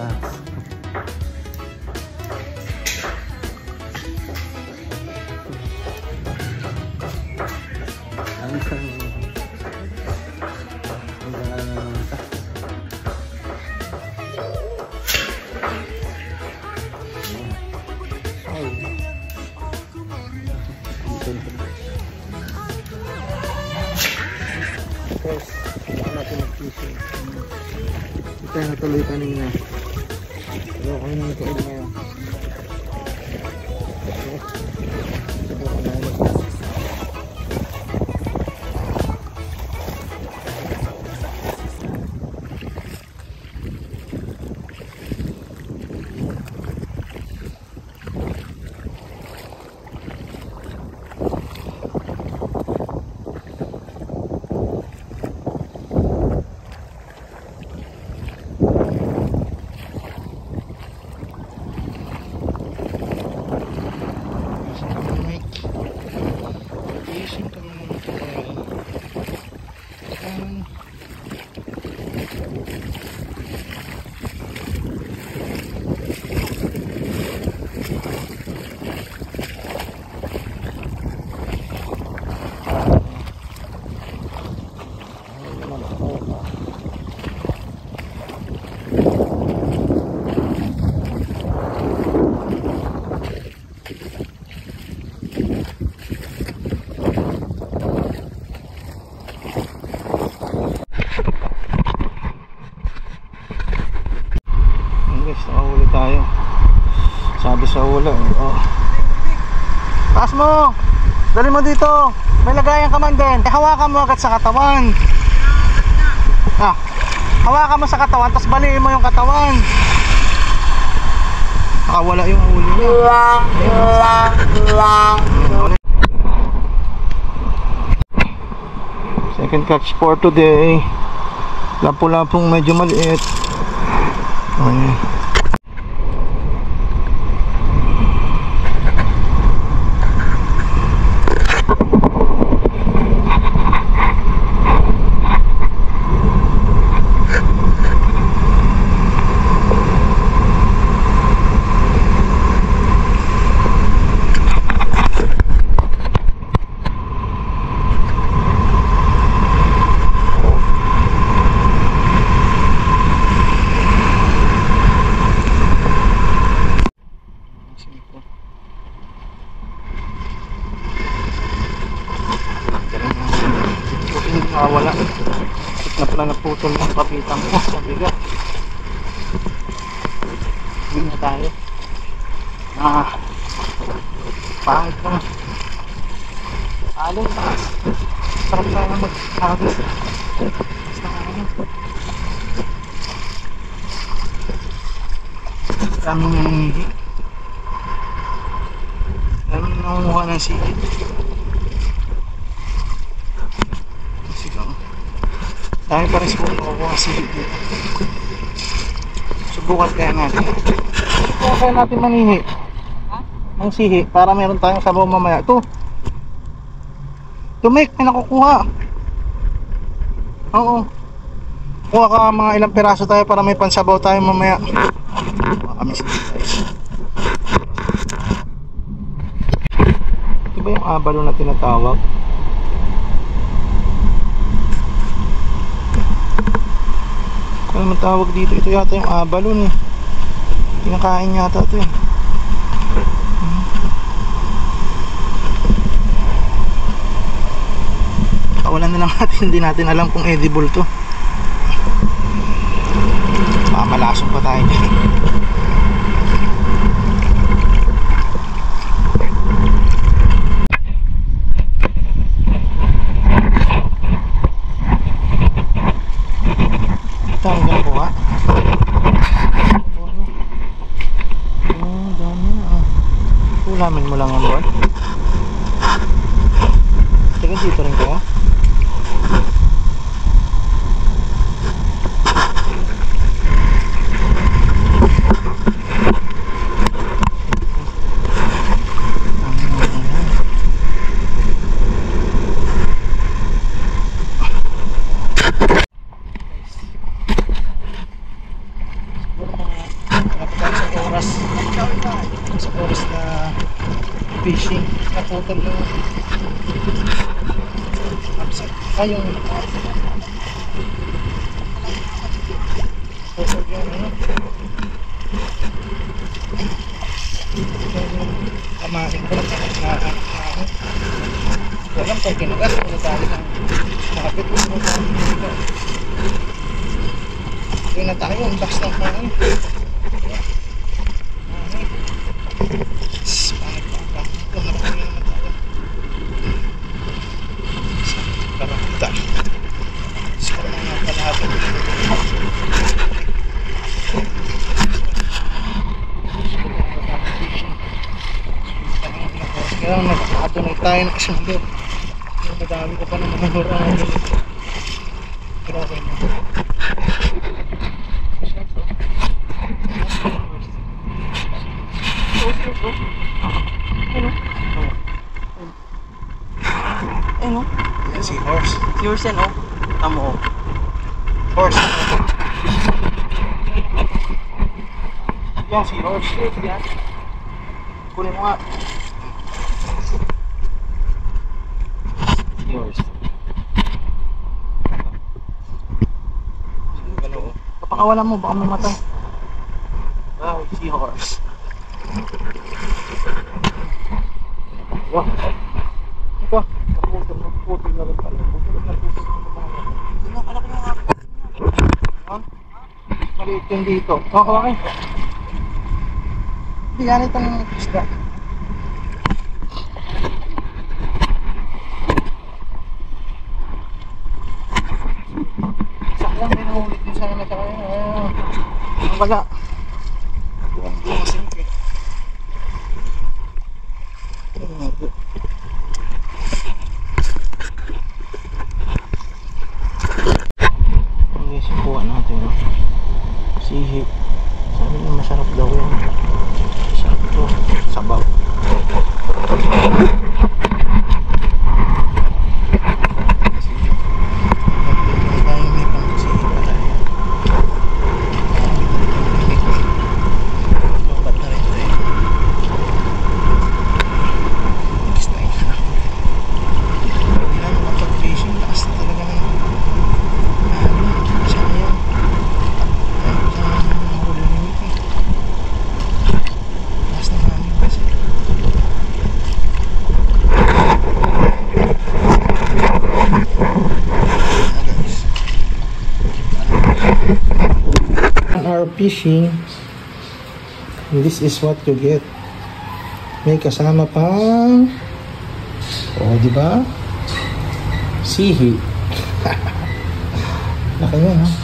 taas. Tapos, baka natin mag-fishing. Hindi tayo natuloy kanina. Pero kami nang ituloy ngayon. Nakahuli tayo. Sabi sa ulo oh. Taas mo! Dali mo dito! May lagayan ka man din. Hawakan mo agad sa katawan. Hawakan mo sa katawan, tapos baliin mo yung katawan. Nakawala yung huli niya. Second catch for today. Lapu-lapong medyo maliit. Ayan. Wala. Na pala naputol ng kapitang ko sa bigat. Hindi na tayo. Pangit na. Along taas. Sarap tayo mag-hagis. Daming nangingi. Daming nangunguha ng sigit. Dahil pa rin siguro ako ang sihi dito. Subukan kaya natin. Subukan kaya natin manihi. Ang sihi para meron tayong sabaw mamaya. Ito Mick, may nakukuha. Oo. Kuha ka mga ilang piraso tayo para may pansabaw tayo mamaya. Kami sihi guys. Ito ba yung abalo na tinatawag? Ano matawag dito? Ito yata yung abalon eh. Kinakain yata ito eh. Kawalan na lang natin. Hindi natin alam kung edible to. Malasong pa tayo dyan. Tanggal ko ha. Dami na. Ulamin mo lang ang buwan. Teka, dito rin kaya? Ito yung upside. Yung kamain ko na alam kung kinagas kung tayo ng nakapit mo yun na tayo ang box ng kain pangit pa ito marami naman tayo karanta so mga kalahati kaya nagkakatunay tayo na kasundo madami ko pa ng mga hurang pero okay na ano? Si horse. Si horse yan, oh. Tamo, oh. Horse. Yan, si horse. Yan. Kunin mo nga. Si horse. Kapakawalan mo, baka mamatay. Ah, si horse. Wow. Ito. Naputol na rin pala. Putol na rin pala. Maliit yun dito. Okay. Hindi ganit ang isda. Sayang din ang ulit din sana sa kanya. Ang baga. Buwang simple. Subukan natin, no? Sihi. Sabi niya masarap daw yan. Masarap to. Sabaw. Fishing, this is what you get. May kasama pang di ba? Sihi. Laki yan, ha?